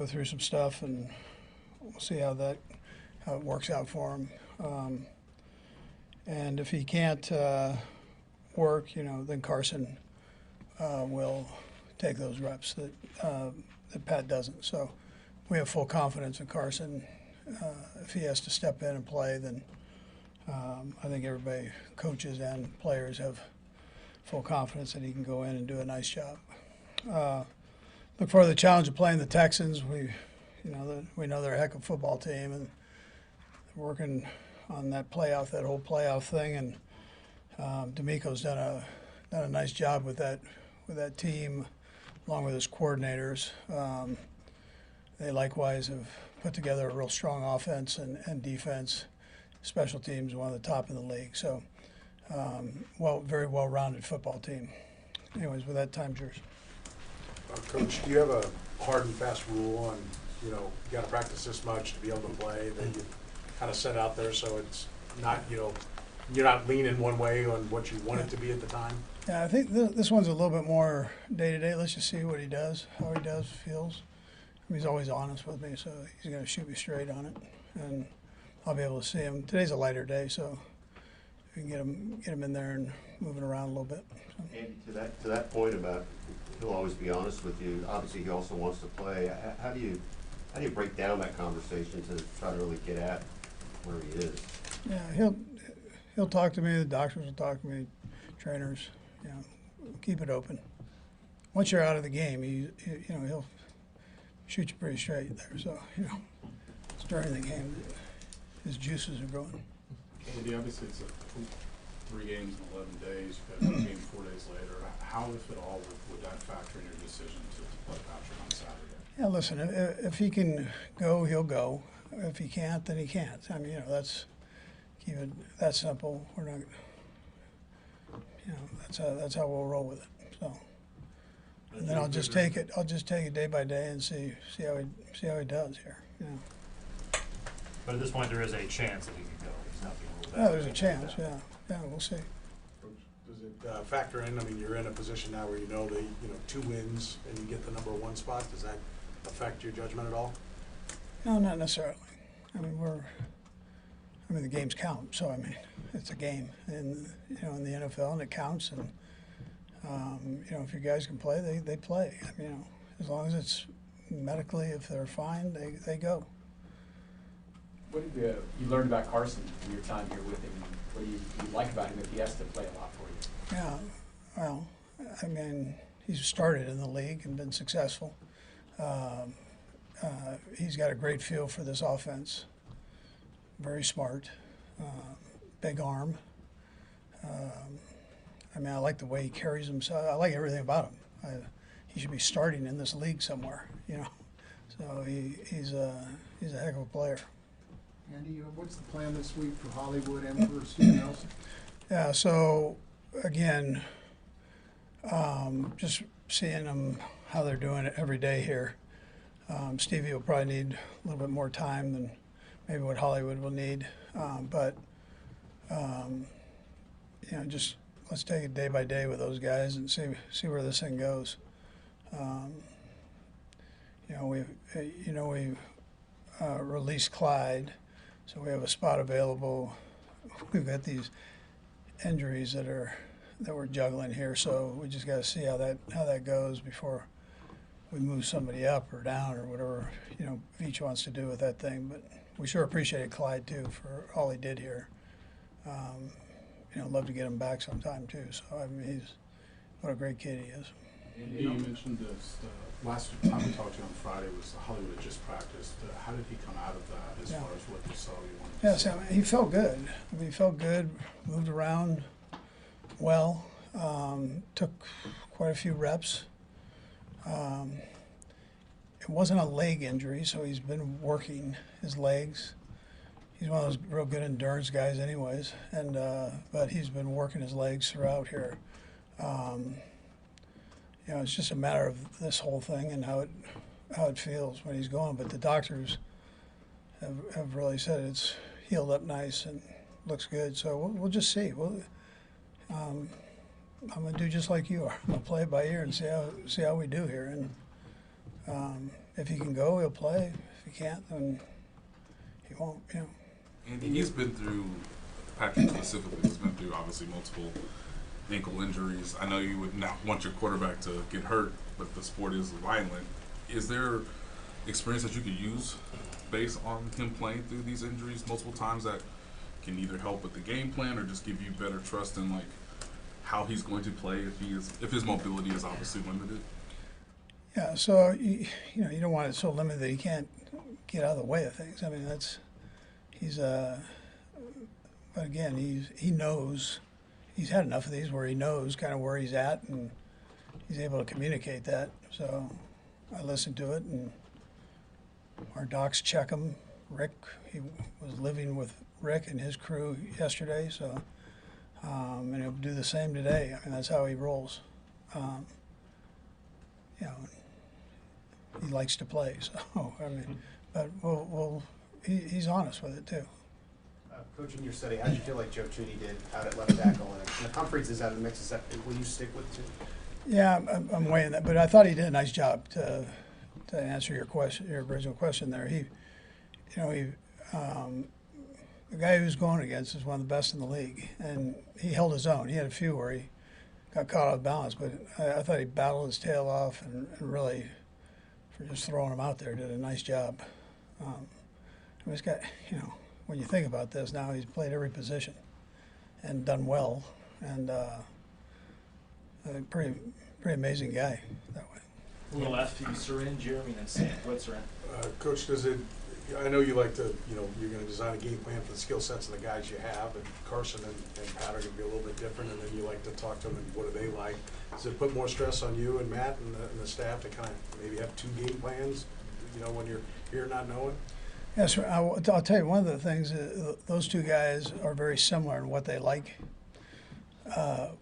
go through some stuff, and we'll see how it works out for him. And if he can't work, then Carson will take those reps that Pat doesn't. So we have full confidence in Carson. If he has to step in and play, then I think everybody, coaches and players, have full confidence that he can go in and do a nice job. Look for the challenge of playing the Texans. We know they're a heck of a football team, and they're working on that whole playoff thing. And D'Amico's done a nice job with that team, along with his coordinators. They likewise have put together a real strong offense and defense. Special teams, one of the top in the league. So, very well-rounded football team. Anyways, with that, time's yours. Coach, do you have a hard and fast rule on, you got to practice this much to be able to play, that you kind of set out there so it's not, you're not leaning one way on what you want it to be at the time? Yeah, I think this one's a little bit more day-to-day. Let's just see what he does, how he does, feels. He's always honest with me, so he's going to shoot me straight on it, and I'll be able to see him. Today's a lighter day, so we can get him in there and moving around a little bit. So. Andy, to that point about he'll always be honest with you. Obviously, he also wants to play. How do you break down that conversation to try to really get at where he is? Yeah, he'll talk to me. The doctors will talk to me. Trainers, keep it open. Once you're out of the game, he'll shoot you pretty straight there. So it's during the game his juices are going. Andy, obviously it's 3 games in 11 days. You've got a game 4 days later. How, if at all, would that factor in your decision to play Patrick on Saturday? Yeah, listen, if he can go, he'll go. If he can't, then he can't. I mean, keep it that simple. We're not, that's how we'll roll with it. So, and then I'll just take it day by day and see how he does here. But at this point, there is a chance that he could go. He's not being ruled out. Yeah, there's a chance. Yeah, we'll see. Does it factor in? I mean, you're in a position now where you know that 2 wins and you get the number 1 spot. Does that affect your judgment at all? No, not necessarily. I mean, the games count. So I mean, it's a game, and in the NFL, and it counts. And if your guys can play, they play. I mean, as long as it's medically, if they're fine, they go. What have you learned about Carson in your time here with him? What do you like about him if he has to play a lot for you? Yeah, well, I mean, he's started in the league and been successful. He's got a great feel for this offense. Very smart, big arm. I mean, I like the way he carries himself. I like everything about him. He should be starting in this league somewhere, So he's a heck of a player. Andy, what's the plan this week for Hollywood and for Steve Nelson? Yeah, so again, just seeing them, how they're doing it every day here. Stevie will probably need a little bit more time than maybe what Hollywood will need. Just let's take it day by day with those guys and see where this thing goes. We've released Clyde. So we have a spot available. We've got these injuries that we're juggling here, so we just got to see how that goes before we move somebody up or down or whatever Veach wants to do with that thing. But we sure appreciated Clyde too for all he did here. Love to get him back sometime too. So I mean, what a great kid he is. Andy, you mentioned this. Last time we talked to you on Friday was Hollywood had just practiced. How did he come out of that as far as what you saw you wanted to see? So he felt good. I mean, he felt good, moved around well, took quite a few reps. It wasn't a leg injury, so he's been working his legs. He's one of those real good endurance guys anyways, and but he's been working his legs throughout here. It's just a matter of this whole thing and how it feels when he's going. But the doctors have really said it's healed up nice and looks good. So we'll just see. I'm gonna do just like you are. I'm gonna play it by ear and see how we do here. And If he can go, he'll play. If he can't, then he won't. You know. Andy, he's been through, Patrick specifically, has been through obviously multiple ankle injuries. I know you would not want your quarterback to get hurt, but the sport is violent. Is there experience that you could use based on him playing through these injuries multiple times that can either help with the game plan or just give you better trust in like how he's going to play if his mobility is obviously limited? Yeah. So you don't want it so limited that he can't get out of the way of things. I mean, but again, he knows. He's had enough of these where he knows kind of where he's at, and he's able to communicate that. So I listen to it, and our docs check him. Rick, he was living with Rick and his crew yesterday, so and he'll do the same today. I mean, that's how he rolls. You know, he likes to play. So I mean, but he's honest with it too. Coach, in your study, how did you feel like Joe Tooney did out at left tackle? And if Humphreys is out of the mix, will you stick with Tooney? Yeah, I'm weighing that, but I thought he did a nice job to answer your original question there. The guy he was going against is one of the best in the league, and he held his own. He had a few where he got caught off balance, but I thought he battled his tail off and really, for just throwing him out there, did a nice job. He's got, when you think about this now, he's played every position and done well, and a pretty amazing guy that way. On the left, you Sarin, Jeremy, and Sam. What's Sarin? Coach, I know you like to, you're going to design a game plan for the skill sets of the guys you have, and Carson and Pat are going to be a little bit different, and then you like to talk to them and what do they like. Does it put more stress on you and Matt and the staff to kind of maybe have two game plans, when you're here not knowing? Yes, sir. I'll tell you, one of the things, those two guys are very similar in what they like,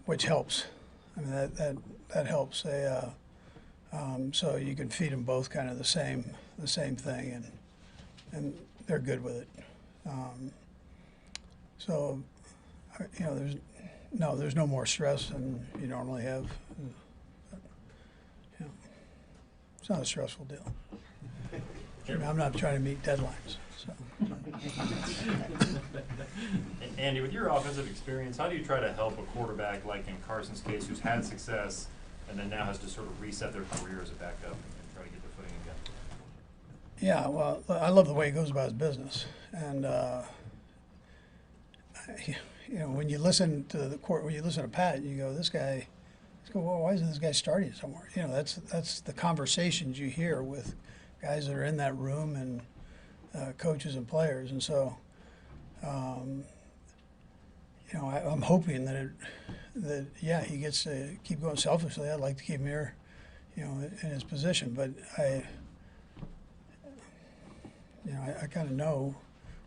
which helps. I mean, that helps. So you can feed them both kind of the same thing, and they're good with it. So, there's no more stress than you normally have. It's not a stressful deal. I mean, I'm not trying to meet deadlines. So. Andy, with your offensive experience, how do you try to help a quarterback like in Carson's case who's had success and then now has to sort of reset their career as a backup and try to get their footing again? Yeah, well, I love the way he goes about his business. And, when you listen to when you listen to Pat, you go, well, why isn't this guy starting somewhere? That's the conversations you hear with guys that are in that room and coaches and players. And so, I'm hoping that he gets to keep going selfishly. I'd like to keep him here, in his position. But I kind of know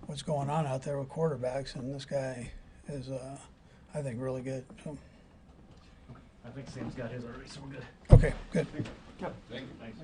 what's going on out there with quarterbacks, and this guy is, I think, really good. So. I think Sam's got his already, so we're good. Okay, good. Yep. Thank you. Thanks.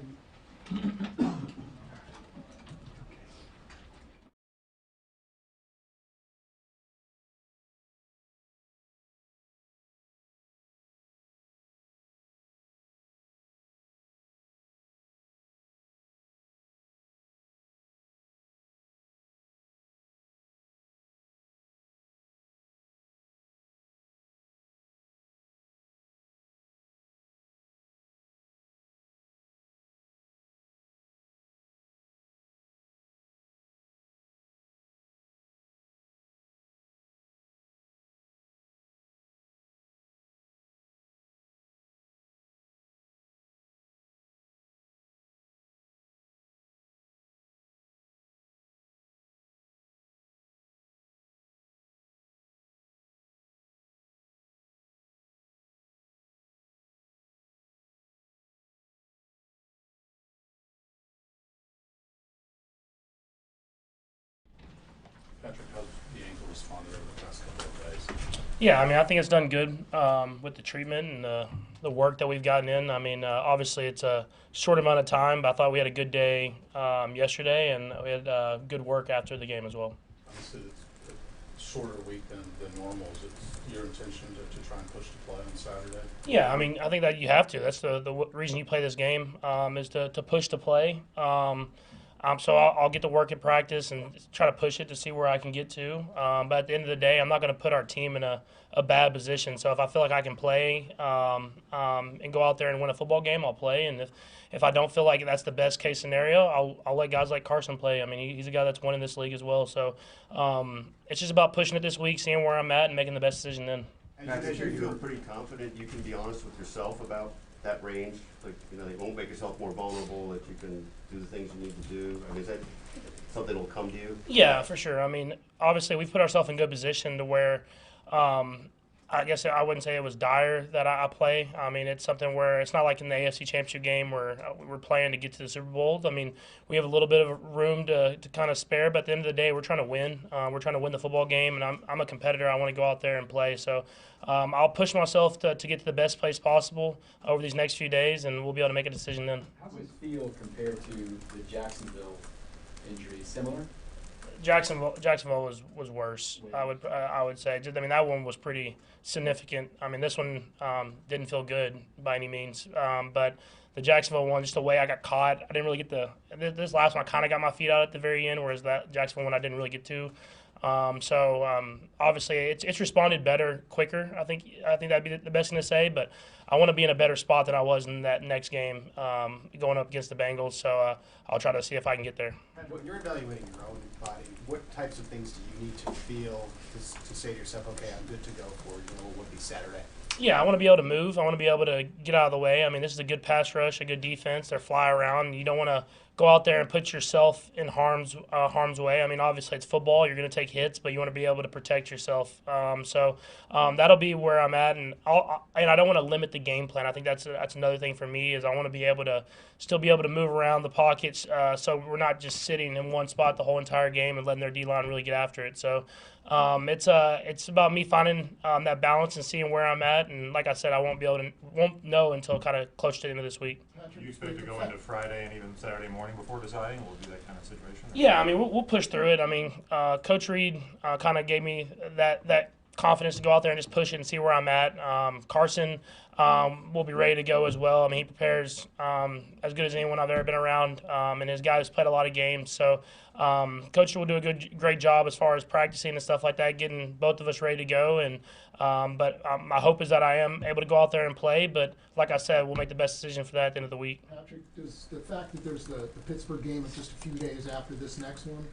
Patrick, how's the ankle responded over the past couple of days? Yeah, I mean, I think it's done good with the treatment and the work that we've gotten in. I mean, obviously it's a short amount of time, but I thought we had a good day yesterday, and we had good work after the game as well. Obviously, shorter week than normal, is it your intention to try and push to play on Saturday? Yeah, I mean, I think that you have to. That's the reason you play this game, is to push to play. So I'll get to work at practice and try to push it to see where I can get to. But at the end of the day, I'm not going to put our team in a bad position. So if I feel like I can play and go out there and win a football game, I'll play. And if I don't feel like that's the best case scenario, I'll let guys like Carson play. I mean, he's a guy that's won in this league as well. So it's just about pushing it this week, seeing where I'm at, and making the best decision then. And I think you feel pretty confident you can be honest with yourself about that range? Like, you know, they won't make yourself more vulnerable, that you can do the things you need to do? I mean, is that something that will come to you? Yeah, for sure. I mean, obviously, we've put ourselves in good position to where I guess I wouldn't say it was dire that I play. I mean, it's something where it's not like in the AFC Championship game where we're playing to get to the Super Bowl. I mean, we have a little bit of room to kind of spare, but at the end of the day, we're trying to win. We're trying to win the football game, and I'm a competitor. I want to go out there and play. So I'll push myself to get to the best place possible over these next few days, and we'll be able to make a decision then. How does it feel compared to the Jacksonville injury? Similar? Jacksonville was worse. I would say. I mean, that one was pretty significant. I mean, this one didn't feel good by any means. But the Jacksonville one, just the way I got caught, I didn't really get this last one. I kind of got my feet out at the very end, whereas that Jacksonville one I didn't really get to. Obviously, it's responded better, quicker. I think that'd be the best thing to say. But I want to be in a better spot than I was in that next game going up against the Bengals. So I'll try to see if I can get there. When you're evaluating your own body, what types of things do you need to feel to say to yourself, okay, I'm good to go for what would be Saturday? Yeah, I want to be able to move. I want to be able to get out of the way. I mean, this is a good pass rush, a good defense. They fly around. You don't want to go out there and put yourself in harm's way. I mean, obviously it's football. You're going to take hits, but you want to be able to protect yourself. That'll be where I'm at, and I don't want to limit the game plan. I think that's another thing for me is I want to be able to still be able to move around the pockets, so we're not just sitting in one spot the whole entire game and letting their D-line really get after it. So it's about me finding that balance and seeing where I'm at. And like I said, I won't know until kind of close to the end of this week. Do you expect to go into Friday and even Saturday morning before deciding? Will it be that kind of situation? Yeah, I mean, we'll push through it. I mean, Coach Reid kind of gave me that confidence to go out there and just push it and see where I'm at. Carson will be ready to go as well. I mean, he prepares as good as anyone I've ever been around, and his guys played a lot of games. So Coach will do a great job as far as practicing and stuff like that, getting both of us ready to go. And but my hope is that I am able to go out there and play. But like I said, we'll make the best decision for that at the end of the week. Patrick, does the fact that there's the Pittsburgh game is just a few days after this next one,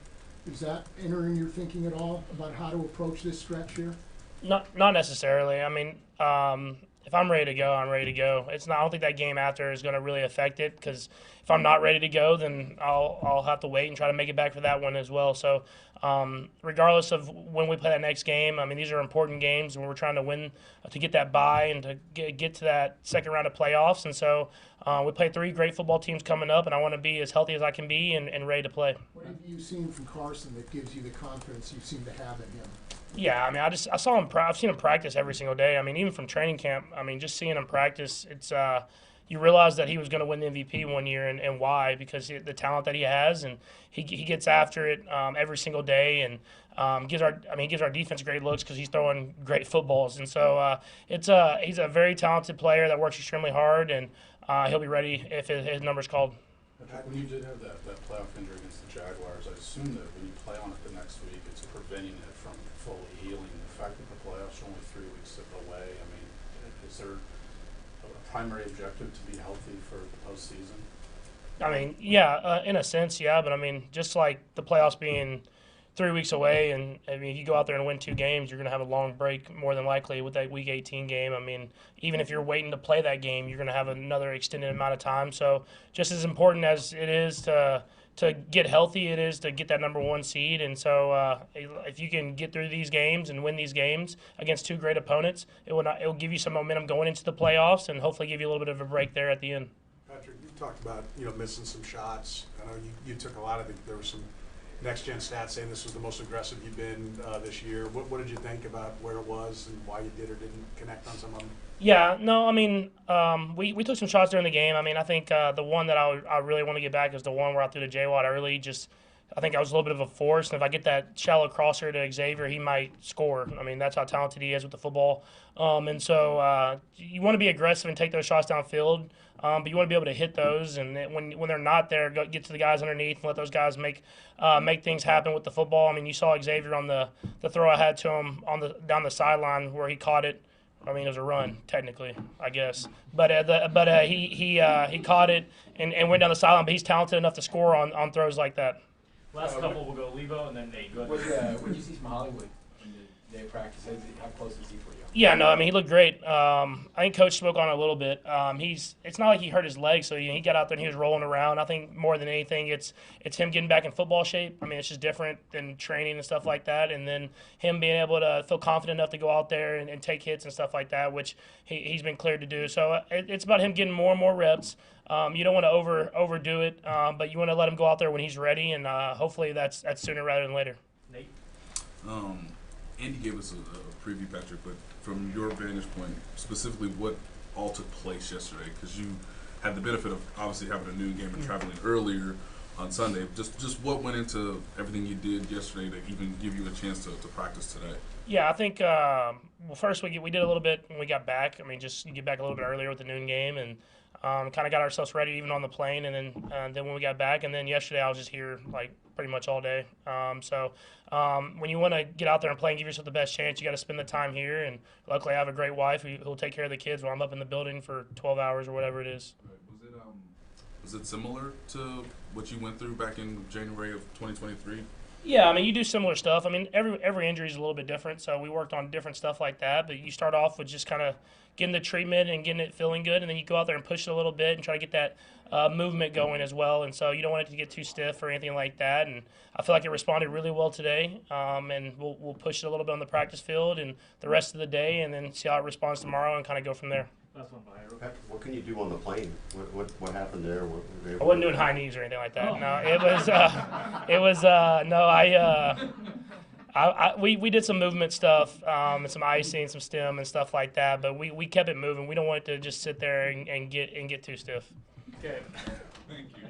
is that entering your thinking at all about how to approach this stretch here? Not necessarily. I mean, if I'm ready to go, I'm ready to go. I don't think that game after is going to really affect it, because if I'm not ready to go, then I'll have to wait and try to make it back for that one as well. So regardless of when we play that next game, I mean, these are important games, and we're trying to win to get that bye and to get to that second round of playoffs. And so we play 3 great football teams coming up, and I want to be as healthy as I can be and ready to play. What have you seen from Carson that gives you the confidence you seem to have in him? Yeah, I mean, I saw him. I've seen him practice every single day. I mean, even from training camp. I mean, just seeing him practice, it's you realize that he was going to win the MVP one year, and why? Because the talent that he has, and he gets after it every single day, and gives our defense great looks because he's throwing great footballs. And so he's a very talented player that works extremely hard, and he'll be ready if his number's called. When you did have that playoff injury against the Jaguars, I assume that when you play on it the next week, it's preventing it from fully healing. The fact that the playoffs are only 3 weeks away, I mean, is there a primary objective to be healthy for the postseason? I mean, yeah, in a sense, yeah, but I mean, just like the playoffs being 3 weeks away, and I mean, if you go out there and win 2 games, you're going to have a long break more than likely with that Week 18 game. I mean, even if you're waiting to play that game, you're going to have another extended amount of time. So just as important as it is to get healthy, it is to get that number 1 seed. And so if you can get through these games and win these games against 2 great opponents, it will give you some momentum going into the playoffs, and hopefully give you a little bit of a break there at the end. Patrick, you talked about missing some shots. I know you took a lot of there were some next-gen stats saying this was the most aggressive you've been this year. What did you think about where it was and why you did or didn't connect on some of them? Yeah, no, I mean, we took some shots during the game. I mean, I think the one that I really want to get back is the one where I threw to J-Watt early. Just I think I was a little bit of a force, and if I get that shallow crosser to Xavier, he might score. I mean, that's how talented he is with the football. And so you want to be aggressive and take those shots downfield, but you want to be able to hit those. And then when they're not there, get to the guys underneath and let those guys make things happen with the football. I mean, you saw Xavier on the throw I had to him down the sideline where he caught it. I mean, it was a run, technically, I guess. But he caught it and went down the sideline. But he's talented enough to score on throws like that. Last couple will go Levo and then Nate. Go What ahead. did you see from Hollywood in the day of practice? How close is he for you? Yeah, no, I mean, he looked great. I think Coach spoke on it a little bit. It's not like he hurt his leg, so he got out there and he was rolling around. I think more than anything, it's him getting back in football shape. I mean, it's just different than training and stuff like that. And then him being able to feel confident enough to go out there and take hits and stuff like that, which he's been cleared to do. So it's about him getting more and more reps. You don't want to overdo it, but you want to let him go out there when he's ready, and hopefully that's sooner rather than later. Nate? Andy gave us a preview, Patrick, but from your vantage point, specifically what all took place yesterday, because you had the benefit of obviously having a noon game and traveling earlier on Sunday. Just what went into everything you did yesterday to even give you a chance to practice today? Yeah, I think well, first we did a little bit when we got back. I mean, just get back a little bit earlier with the noon game and kind of got ourselves ready even on the plane. And then when we got back, and then yesterday I was just here like pretty much all day. So when you want to get out there and play and give yourself the best chance, you got to spend the time here. And luckily I have a great wife who'll take care of the kids while I'm up in the building for 12 hours or whatever it is. Was it similar to what you went through back in January of 2023? Yeah, I mean, you do similar stuff. I mean, every injury is a little bit different, so we worked on different stuff like that. But you start off with just kind of getting the treatment and getting it feeling good, and then you go out there and push it a little bit and try to get that movement going as well. And so you don't want it to get too stiff or anything like that. And I feel like it responded really well today, and we'll push it a little bit on the practice field and the rest of the day, and then see how it responds tomorrow and kind of go from there. Last one, Byron. What can you do on the plane? What happened there? I wasn't doing high knees or anything like that. Oh. No, we did some movement stuff and some icing, some stem and stuff like that. But we kept it moving. We don't want it to just sit there and get too stiff. Okay. Thank you.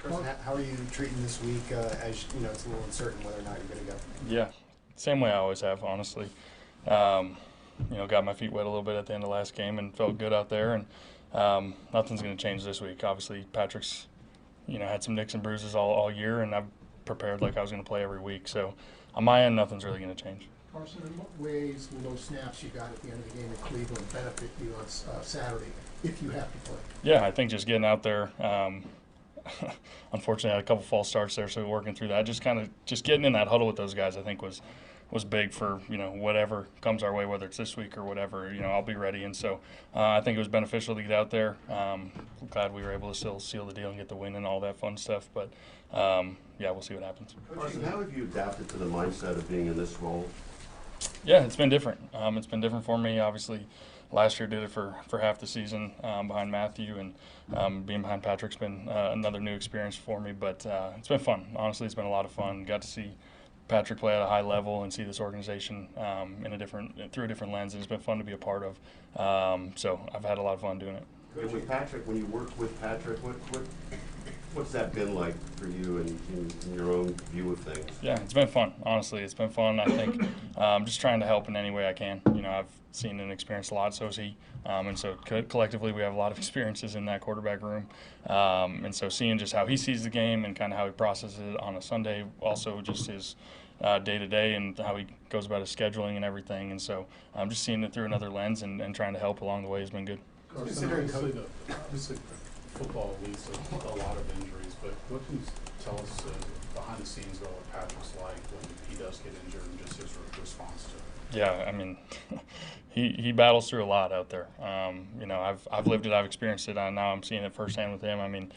Carson, how are you treating this week? As you know, it's a little uncertain whether or not you're going to go. Yeah, same way I always have, honestly. Got my feet wet a little bit at the end of last game and felt good out there, and nothing's going to change this week. Obviously, Patrick's, had some nicks and bruises all year, and I've prepared like I was going to play every week. So on my end, nothing's really going to change. Carson, in what ways will those snaps you got at the end of the game in Cleveland benefit you on Saturday if you have to play? Yeah, I think just getting out there. Unfortunately, I had a couple false starts there, so working through that, just getting in that huddle with those guys, I think was big for whatever comes our way, whether it's this week or whatever. I'll be ready, and so I think it was beneficial to get out there. Glad we were able to still seal the deal and get the win and all that fun stuff. But we'll see what happens. Carson, how have you adapted to the mindset of being in this role? Yeah, it's been different. It's been different for me. Obviously, last year did it for half the season behind Matthew, and being behind Patrick's been another new experience for me. But it's been fun. Honestly, it's been a lot of fun. Got to see Patrick play at a high level and see this organization through a different lens, and it's been fun to be a part of. So I've had a lot of fun doing it. And with Patrick, when you worked with Patrick, what's that been like for you in your own view of things? Yeah, it's been fun. Honestly, it's been fun. I think just trying to help in any way I can. I've seen and experienced a lot, so has he. And so collectively we have a lot of experiences in that quarterback room. And so seeing just how he sees the game and kind of how he processes it on a Sunday, also just his day-to-day and how he goes about his scheduling and everything. And so just seeing it through another lens and trying to help along the way has been good. Considering obviously football leads to a lot of injuries, but what can you tell us behind the scenes about what Patrick's like when he does get injured and just his response to it? Yeah, I mean, he battles through a lot out there. I've lived it, I've experienced it. Now I'm seeing it firsthand with him. I mean,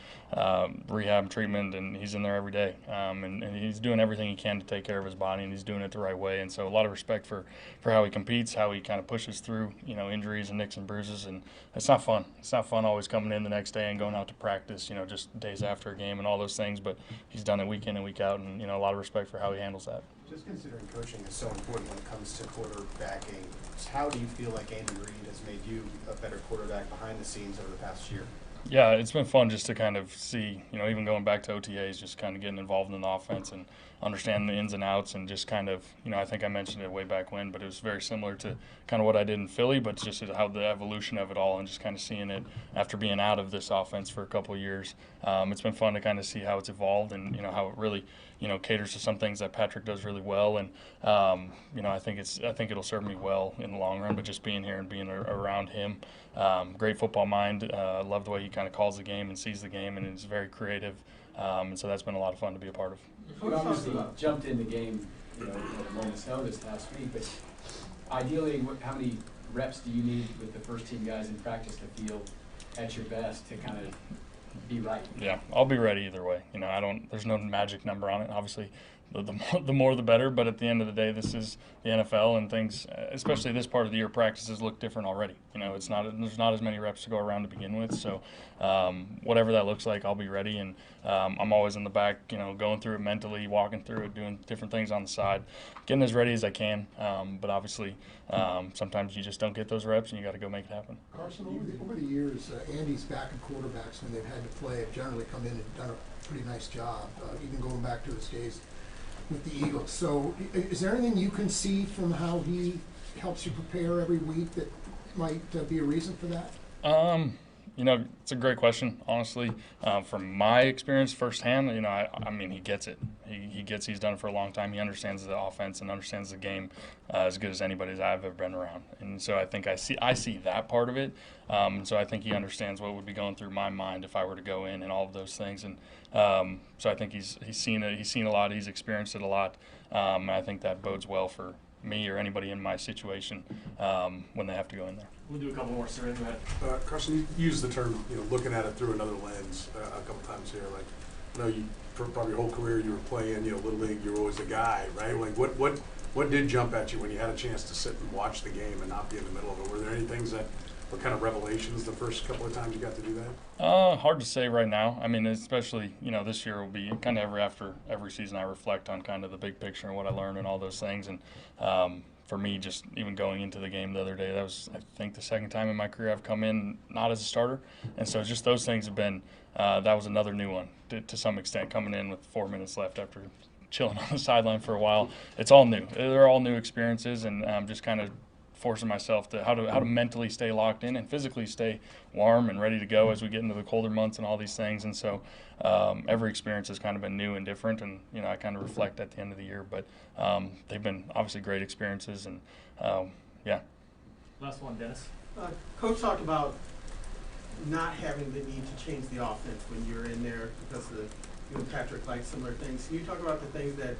rehab, treatment, and he's in there every day. And he's doing everything he can to take care of his body, and he's doing it the right way. And so a lot of respect for how he competes, how he kind of pushes through, injuries and nicks and bruises. And it's not fun. It's not fun always coming in the next day and going out to practice, just days after a game and all those things. But he's done it week in and week out, and, a lot of respect for how he handles that. Just considering coaching is so important when it comes to quarterbacking, how do you feel like Andy Reid has made you a better quarterback behind the scenes over the past year? Yeah, it's been fun just to kind of see, even going back to OTAs, just kind of getting involved in the offense and understanding the ins and outs, and just kind of, I think I mentioned it way back when, but it was very similar to kind of what I did in Philly, but just how the evolution of it all and just kind of seeing it after being out of this offense for a couple of years. It's been fun to kind of see how it's evolved and, how it really, caters to some things that Patrick does really well. And, I think it'll serve me well in the long run, but just being here and being around him, great football mind, love the way he kind of calls the game and sees the game, and is very creative. And so that's been a lot of fun to be a part of. You obviously jumped in the game, at a moment's notice last week, but ideally, how many reps do you need with the first team guys in practice to feel at your best to kind of be right? Yeah, I'll be ready either way. There's no magic number on it. Obviously, the more the better, but at the end of the day, this is the NFL, and things, especially this part of the year, practices look different already. There's not as many reps to go around to begin with, so whatever that looks like, I'll be ready, and I'm always in the back, going through it mentally, walking through it, doing different things on the side, getting as ready as I can, but obviously sometimes you just don't get those reps, and you got to go make it happen. Carson, over the years, Andy's backup quarterbacks, when they've had to play, have generally come in and done a pretty nice job, even going back to his days with the Eagles. So is there anything you can see from how he helps you prepare every week that might be a reason for that? It's a great question, honestly. From my experience firsthand, I mean, he gets it. He's done it for a long time. He understands the offense and understands the game as good as anybody I've ever been around. And so I think I see that part of it. So I think he understands what would be going through my mind if I were to go in and all of those things. And so I think he's seen it. He's seen a lot. He's experienced it a lot. And I think that bodes well for me or anybody in my situation when they have to go in there. We'll do a couple more, sir. Go ahead. Carson, you used the term, looking at it through another lens a couple times here. Like, you for probably your whole career you were playing, Little League, you were always a guy, right? Like, what did jump at you when you had a chance to sit and watch the game and not be in the middle of it? Were there any things that were kind of revelations the first couple of times you got to do that? Hard to say right now. I mean, especially, this year will be kind of after every season I reflect on kind of the big picture and what I learned and all those things. And for me, just even going into the game the other day, that was, I think, the second time in my career I've come in not as a starter. And so just those things have been, that was another new one to some extent, coming in with 4 minutes left after chilling on the sideline for a while. It's all new. They're all new experiences, and just kind of forcing myself to how to mentally stay locked in and physically stay warm and ready to go as we get into the colder months and all these things. And so every experience has kind of been new and different, and I kind of reflect at the end of the year. But they've been obviously great experiences, and yeah. Last one, Dennis. Coach talked about not having the need to change the offense when you're in there because of you and Patrick like similar things. Can you talk about the things that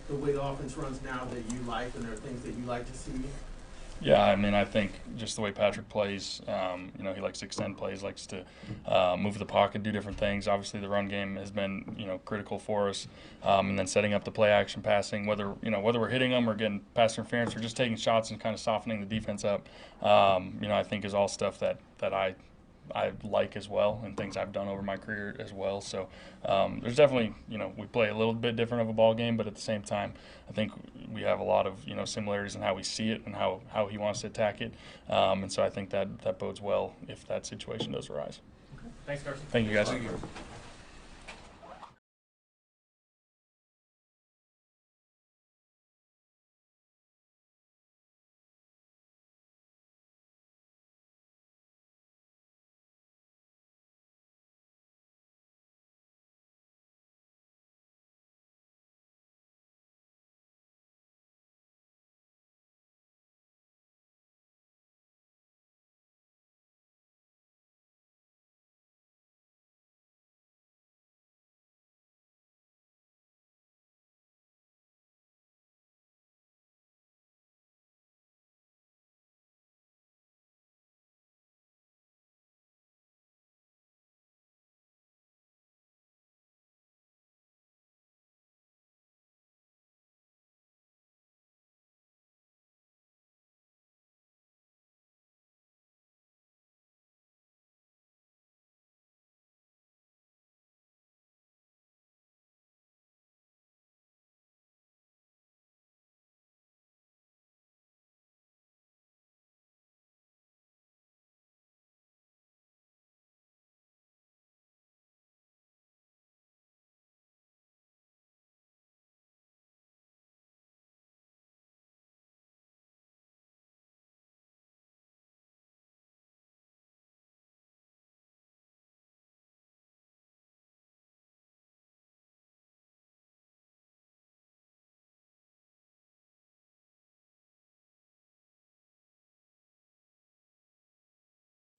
the way the offense runs now that you like, and there are things that you like to see? Yeah, I mean, I think just the way Patrick plays, he likes to extend plays, likes to move the pocket, do different things. Obviously, the run game has been, critical for us, and then setting up the play action passing, whether we're hitting them or getting pass interference or just taking shots and kind of softening the defense up, I think is all stuff that I like as well, and things I've done over my career as well. So there's definitely, we play a little bit different of a ball game, but at the same time, I think we have a lot of, similarities in how we see it and how he wants to attack it. And so I think that bodes well if that situation does arise. Okay. Thanks, Carson. Thank you, guys. Thank you.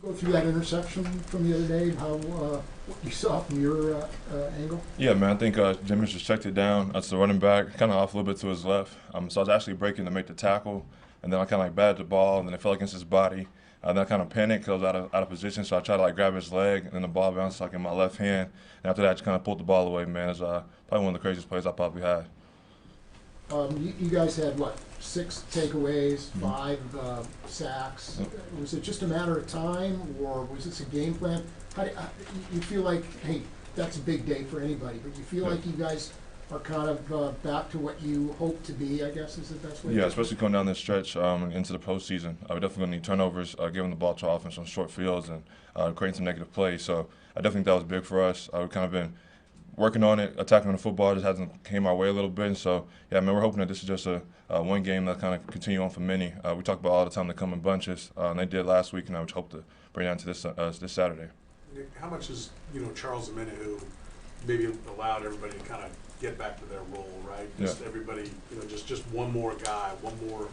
Go through that interception from the other day, how what you saw from your angle. Yeah, man, I think Jimmy's just checked it down. That's the running back, kind of off a little bit to his left. So I was actually breaking to make the tackle, and then I kind of batted the ball, and then it fell against his body. Then I kind of panicked because I was out of position, so I tried to grab his leg, and then the ball bounced in my left hand. And after that, I just kind of pulled the ball away, man. It's probably one of the craziest plays I probably had. You guys had, 6 takeaways, 5 sacks. Was it just a matter of time, or was this a game plan? How do you feel like, hey, that's a big day for anybody, but you feel like you guys are kind of back to what you hope to be, I guess is the best way? Yeah, especially going down this stretch into the postseason. We're definitely going to need turnovers, giving the ball to our offense on short fields, and creating some negative plays. So I definitely think that was big for us. We've kind of been working on it, attacking the football just hasn't came our way a little bit. And so, yeah, man, we're hoping that this is just a one game that kind of continue on for many. We talk about all the time they come in bunches, and they did last week, and I would hope to bring that to this Saturday. How much is, Charles Amena, who maybe allowed everybody to kind of get back to their role, right? Just everybody, just one more guy, one more,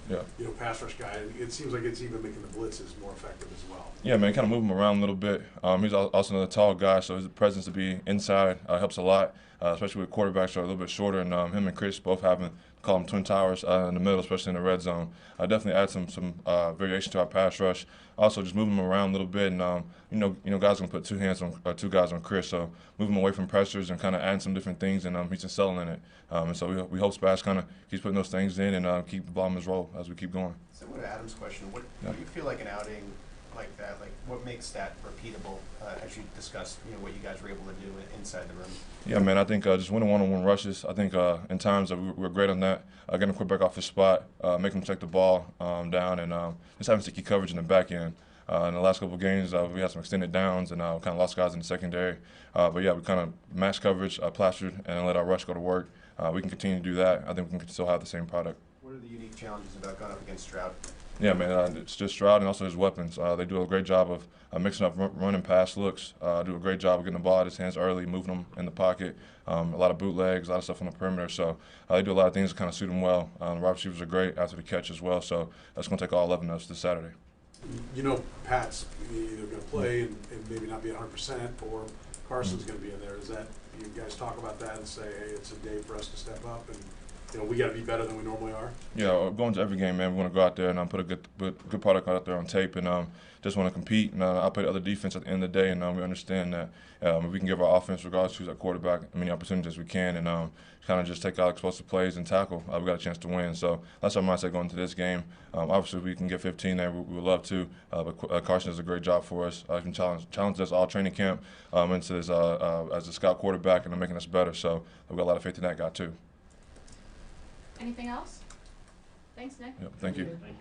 pass rush guy. It seems like it's even making the blitzes more effective as well. Yeah, man, kind of move him around a little bit. He's also another tall guy, so his presence to be inside helps a lot, especially with quarterbacks who are a little bit shorter. And him and Chris both having, call them twin towers in the middle, especially in the red zone. Definitely add some variation to our pass rush. Also, just move him around a little bit, and guys gonna put two guys on Chris, so move him away from pressures and kind of add some different things, and he's just selling in it. And so we hope Spash kind of keeps putting those things in and keep the ball in his role as we keep going. So, what Adam's question? What do you feel like an outing like that? Like what makes that repeatable, as you discussed, what you guys were able to do inside the room? Yeah, man, I think just winning one-on-one rushes. I think in times we're great on that. Getting the quarterback off his spot, making him check the ball down, and just having sticky coverage in the back end. In the last couple of games, we had some extended downs and kind of lost guys in the secondary. But yeah, we kind of matched coverage, plastered, and let our rush go to work. We can continue to do that. I think we can still have the same product. What are the unique challenges about going up against Stroud? Yeah, man, it's just Stroud and also his weapons. They do a great job of mixing up run and pass looks, do a great job of getting the ball out of his hands early, moving him in the pocket, a lot of bootlegs, a lot of stuff on the perimeter. So they do a lot of things to kind of suit him well. The wide receivers are great after the catch as well, so that's going to take all 11 of us this Saturday. Pat's either going to play and maybe not be 100%, or Carson's going to be in there. Is that, you guys talk about that and say, hey, it's a day for us to step up and we got to be better than we normally are? Yeah, going to every game, man, we want to go out there and put a good product out there on tape, and just want to compete. And I'll play the other defense at the end of the day, and we understand that if we can give our offense, regardless of who's at quarterback, as many opportunities as we can, and kind of just take out explosive plays and tackle, we got a chance to win. So that's our mindset going into this game. Obviously, if we can get 15 there, we would love to. But Carson does a great job for us. He can challenge us all training camp into this as a scout quarterback, and making us better. So we've got a lot of faith in that guy too. Anything else? Thanks, Nick. Yep, thank you. Thank you.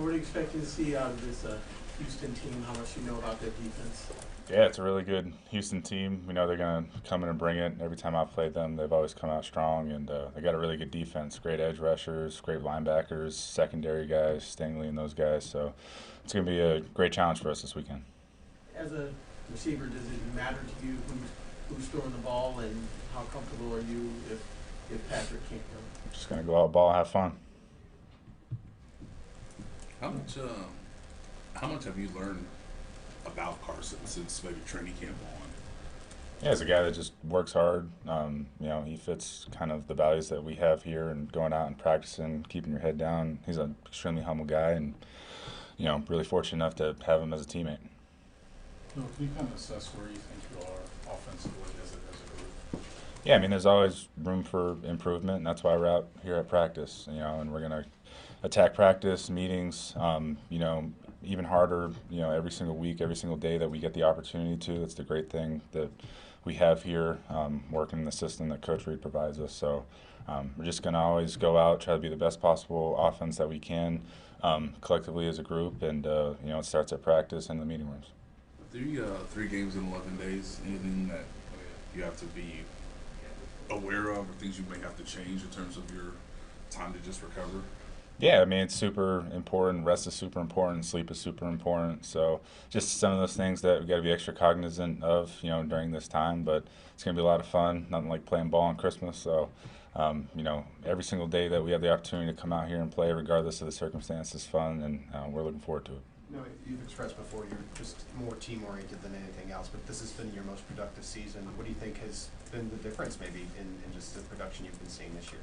So what are you expecting to see out of this Houston team? How much do you know about their defense? Yeah, it's a really good Houston team. We know they're going to come in and bring it. Every time I've played them, they've always come out strong, and they got a really good defense, great edge rushers, great linebackers, secondary guys, Stingley and those guys. So it's going to be a great challenge for us this weekend. As a receiver, does it matter to you who's throwing the ball, and how comfortable are you if Patrick can't go? Just going to go out, ball, have fun. How much have you learned about Carson since maybe training camp on? Yeah, he's a guy that just works hard. You know, he fits kind of the values that we have here, and going out and practicing, keeping your head down. He's an extremely humble guy, and you know, really fortunate enough to have him as a teammate. Can you kind of assess where you think you are offensively as a group? Yeah, I mean, there's always room for improvement, and that's why we're out here at practice. You know, and we're gonna attack practice, meetings. You know, even harder. You know, every single week, every single day that we get the opportunity to. That's the great thing that we have here, working in the system that Coach Reid provides us. So we're just going to always go out, try to be the best possible offense that we can, collectively as a group, and you know, it starts at practice and the meeting rooms. 3 games in 11 days. Anything that you have to be aware of, or things you may have to change in terms of your time to just recover? Yeah, I mean, it's super important. Rest is super important. Sleep is super important. So just some of those things that we got to be extra cognizant of, you know, during this time. But it's going to be a lot of fun. Nothing like playing ball on Christmas. So, you know, every single day that we have the opportunity to come out here and play, regardless of the circumstances, is fun, and we're looking forward to it. No, you've expressed before you're just more team-oriented than anything else, but this has been your most productive season. What do you think has been the difference maybe in just the production you've been seeing this year?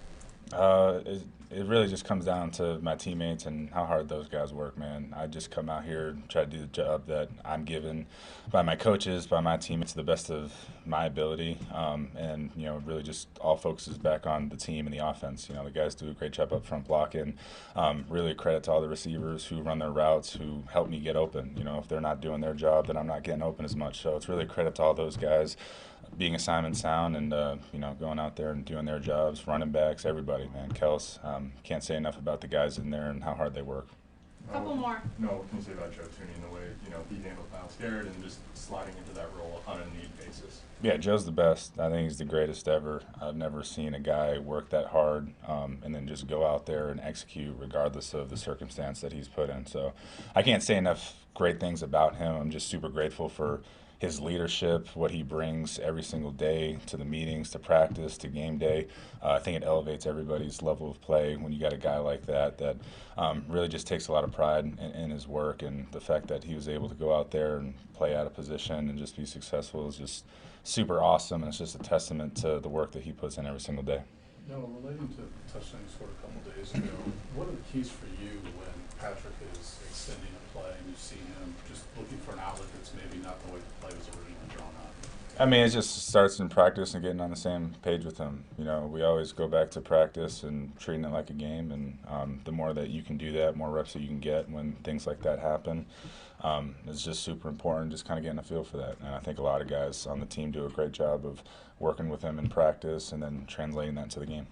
It really just comes down to my teammates and how hard those guys work, man. I just come out here and try to do the job that I'm given by my coaches, by my teammates, to the best of my ability. And, you know, really just all focuses back on the team and the offense. You know, the guys do a great job up front blocking. Really a credit to all the receivers who run their routes, who help me get open. You know, if they're not doing their job, then I'm not getting open as much. So it's really a credit to all those guys being assignment sound and, you know, going out there and doing their jobs, running backs, everybody, man. Kels, can't say enough about the guys in there and how hard they work. Couple more. No, what can you say about Joe Tooney and the way, you know, he handled Miles Garrett and just sliding into that role on a need basis? Yeah, Joe's the best. I think he's the greatest ever. I've never seen a guy work that hard and then just go out there and execute regardless of the circumstance that he's put in. So I can't say enough great things about him. I'm just super grateful for his leadership, what he brings every single day to the meetings, to practice, to game day. I think it elevates everybody's level of play when you got a guy like that that really just takes a lot of pride in his work, and the fact that he was able to go out there and play out of position and just be successful is just super awesome, and it's just a testament to the work that he puts in every single day. No, relating to the touchdown you scored a couple days ago, what are the keys for you when Patrick is extending a play and you see him just looking for an outlet that's maybe not the way the play was originally drawn up? I mean, it just starts in practice and getting on the same page with him. You know, we always go back to practice and treating it like a game, and the more that you can do that, more reps that you can get when things like that happen, it's just super important, just kind of getting a feel for that. And I think a lot of guys on the team do a great job of working with him in practice and then translating that to the game.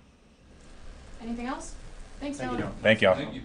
Anything else? Thanks, Thank you, Dylan. Dylan. Thank y'all. Thank you.